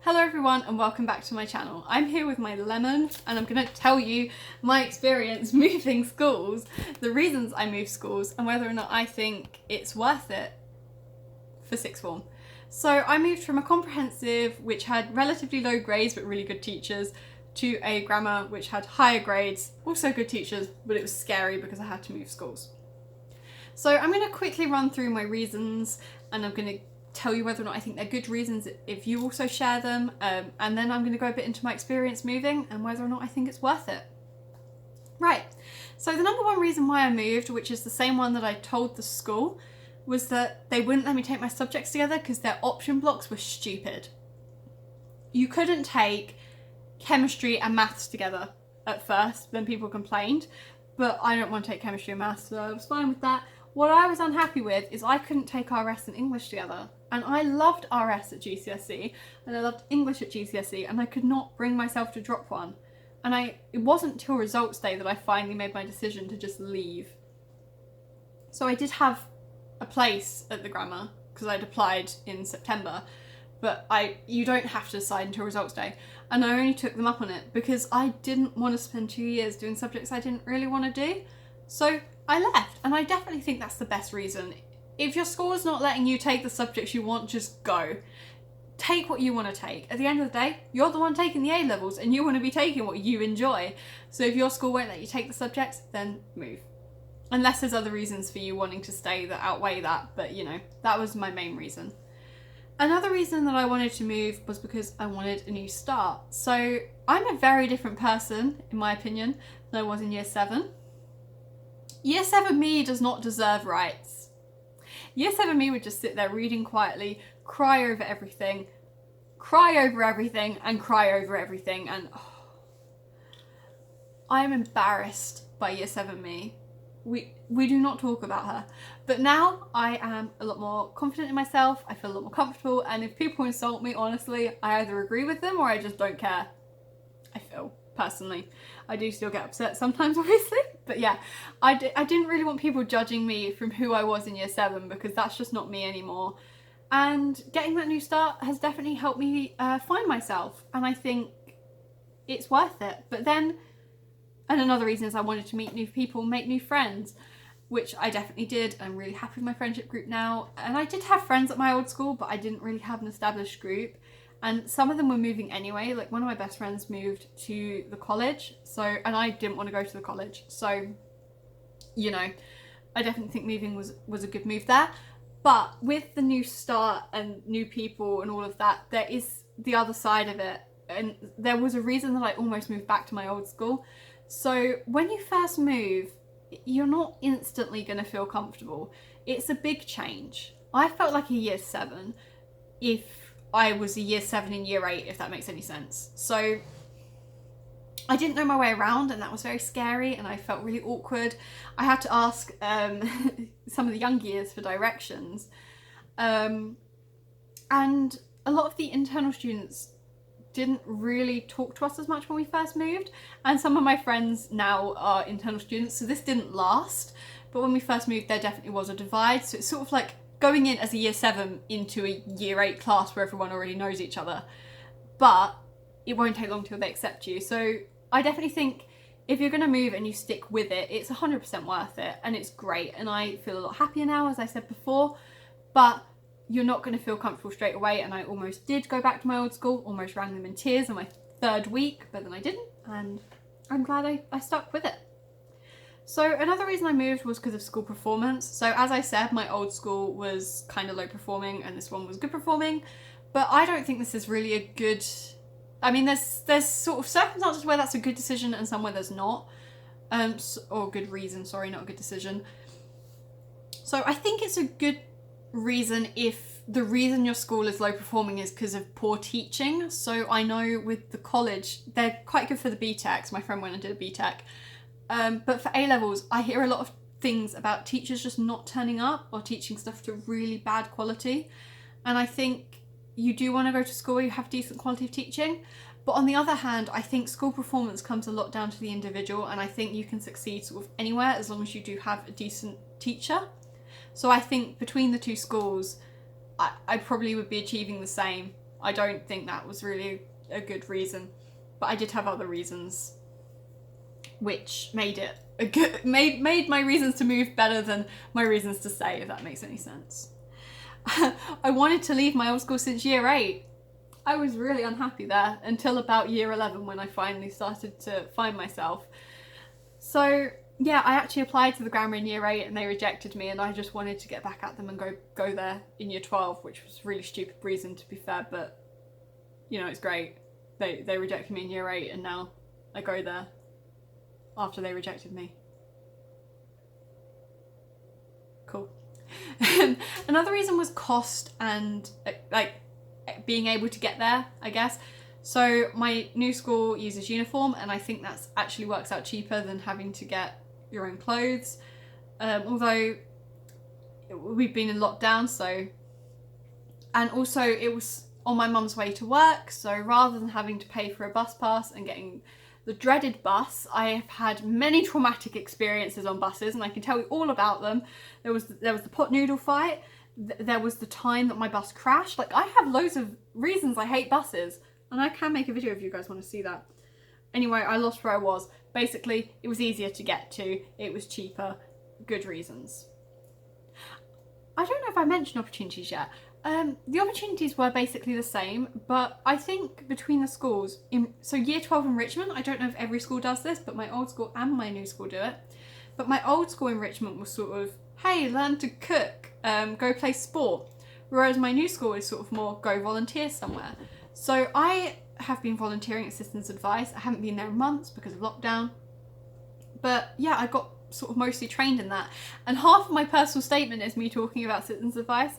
Hello everyone and welcome back to my channel. I'm here with my lemon and I'm going to tell you my experience moving schools, the reasons I moved schools and whether or not I think it's worth it for sixth form. So I moved from a comprehensive which had relatively low grades but really good teachers to a grammar which had higher grades, also good teachers, but it was scary because I had to move schools. So I'm going to quickly run through my reasons and I'm going to tell you whether or not I think they're good reasons if you also share them, and then I'm going to go a bit into my experience moving and whether or not I think it's worth it. Right, so the number one reason why I moved, which is the same one that I told the school, was that they wouldn't let me take my subjects together because their option blocks were stupid. You couldn't take chemistry and maths together at first, then people complained, but I don't want to take chemistry and maths, so I was fine with that. What I was unhappy with is I couldn't take RS and English together. And I loved RS at GCSE and I loved English at GCSE and I could not bring myself to drop one. And it wasn't till results day that I finally made my decision to just leave. So I did have a place at the grammar because I'd applied in September, but you don't have to decide until results day. And I only took them up on it because I didn't want to spend 2 years doing subjects I didn't really want to do. So I left, and I definitely think that's the best reason. If your school is not letting you take the subjects you want, just go. Take what you want to take. At the end of the day, you're the one taking the A-levels and you want to be taking what you enjoy. So if your school won't let you take the subjects, then move. Unless there's other reasons for you wanting to stay that outweigh that, but you know, that was my main reason. Another reason that I wanted to move was because I wanted a new start. So I'm a very different person, in my opinion, than I was in year 7. Year 7 me does not deserve rights. Year 7 me would just sit there reading quietly, cry over everything, and I am embarrassed by year 7 me. We do not talk about her. But now I am a lot more confident in myself, I feel a lot more comfortable, and if people insult me, honestly, I either agree with them or I just don't care. I feel, personally. I do still get upset sometimes, obviously, but yeah, I didn't really want people judging me from who I was in year 7 because that's just not me anymore. And getting that new start has definitely helped me find myself, and I think it's worth it. But then, and another reason is I wanted to meet new people, make new friends, which I definitely did. I'm really happy with my friendship group now, and I did have friends at my old school, but I didn't really have an established group. And some of them were moving anyway. Like one of my best friends moved to the college, and I didn't want to go to the college. So, you know, I definitely think moving was a good move there. But with the new start and new people and all of that, there is the other side of it. And there was a reason that I almost moved back to my old school. So when you first move, you're not instantly going to feel comfortable. It's a big change. I felt like a year 7 if I was a year 7 in year 8, if that makes any sense. So I didn't know my way around and that was very scary and I felt really awkward. I had to ask some of the young years for directions. And a lot of the internal students didn't really talk to us as much when we first moved. And some of my friends now are internal students, so this didn't last. But when we first moved, there definitely was a divide. So it's sort of like going in as a year 7 into a year 8 class where everyone already knows each other, but it won't take long till they accept you. So I definitely think if you're going to move and you stick with it, it's 100% worth it and it's great. And I feel a lot happier now, as I said before, but you're not going to feel comfortable straight away. And I almost did go back to my old school, almost rang them in tears on my 3rd week, but then I didn't, and I'm glad I stuck with it. So another reason I moved was because of school performance. So as I said, my old school was kind of low performing and this one was good performing, but I don't think this is really a good, I mean, there's sort of circumstances where that's a good decision and some where there's not, or good reason, sorry, not a good decision. So I think it's a good reason if the reason your school is low performing is because of poor teaching. So I know with the college, they're quite good for the BTECs. My friend went and did a BTEC. But for A-levels, I hear a lot of things about teachers just not turning up or teaching stuff to really bad quality. And I think you do want to go to school where you have decent quality of teaching. But on the other hand, I think school performance comes a lot down to the individual, and I think you can succeed sort of anywhere as long as you do have a decent teacher. So I think between the two schools, I probably would be achieving the same. I don't think that was really a good reason, but I did have other reasons which made it a good, made my reasons to move better than my reasons to stay, if that makes any sense. I wanted to leave my old school since year 8. I was really unhappy there until about year 11 when I finally started to find myself. So yeah, I actually applied to the grammar in year 8 and they rejected me, and I just wanted to get back at them and go there in year 12, which was a really stupid reason, to be fair, but you know, it's great. They rejected me in year 8 and now I go there after they rejected me. Cool. Another reason was cost and like being able to get there, I guess. So my new school uses uniform, and I think that's actually works out cheaper than having to get your own clothes. Although we've been in lockdown, so, and also it was on my mum's way to work, so rather than having to pay for a bus pass and getting the dreaded bus, I have had many traumatic experiences on buses, and I can tell you all about them. There was the pot noodle fight. There was the time that my bus crashed. Like, I have loads of reasons I hate buses, and I can make a video if you guys want to see that. Anyway, I lost where I was. Basically, it was easier to get to. It was cheaper. Good reasons. I don't know if I mentioned opportunities yet. The opportunities were basically the same, but I think between the schools, so year 12 in Richmond, I don't know if every school does this, but my old school and my new school do it. But my old school in Richmond was sort of, hey, learn to cook, go play sport. Whereas my new school is sort of more, go volunteer somewhere. So I have been volunteering at Citizens Advice. I haven't been there in months because of lockdown. But yeah, I got sort of mostly trained in that. And half of my personal statement is me talking about Citizens Advice.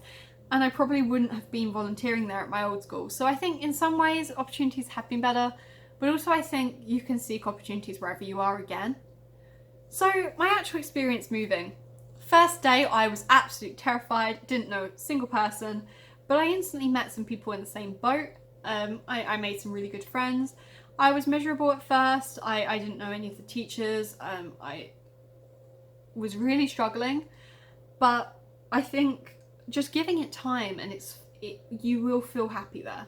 And I probably wouldn't have been volunteering there at my old school. So I think in some ways opportunities have been better, but also I think you can seek opportunities wherever you are again. So my actual experience moving. First day I was absolutely terrified, didn't know a single person, but I instantly met some people in the same boat. I made some really good friends. I was miserable at first. I didn't know any of the teachers. I was really struggling, but I think just giving it time and you will feel happy there.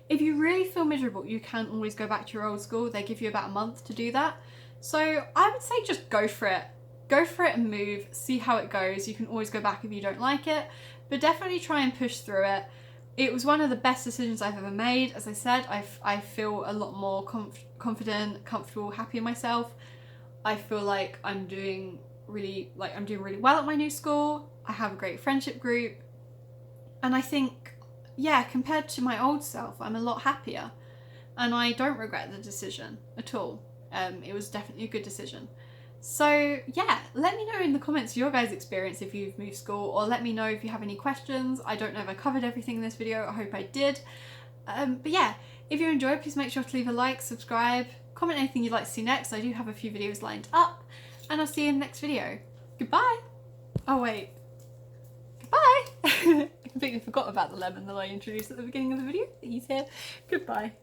If you really feel miserable, you can always go back to your old school. They give you about a month to do that. So I would say just go for it. Go for it and move, see how it goes. You can always go back if you don't like it, but definitely try and push through it. It was one of the best decisions I've ever made. As I said, I feel a lot more confident, comfortable, happy in myself. I feel like I'm doing really well at my new school. I have a great friendship group, and I think, yeah, compared to my old self, I'm a lot happier, and I don't regret the decision at all. It was definitely a good decision. So yeah, let me know in the comments your guys' experience if you've moved school, or let me know if you have any questions. I don't know if I covered everything in this video. I hope I did. But yeah, if you enjoyed, please make sure to leave a like, subscribe, comment anything you'd like to see next. I do have a few videos lined up, and I'll see you in the next video. Goodbye. Oh wait. Goodbye. I completely forgot about the lemon that I introduced at the beginning of the video. He's here. Goodbye.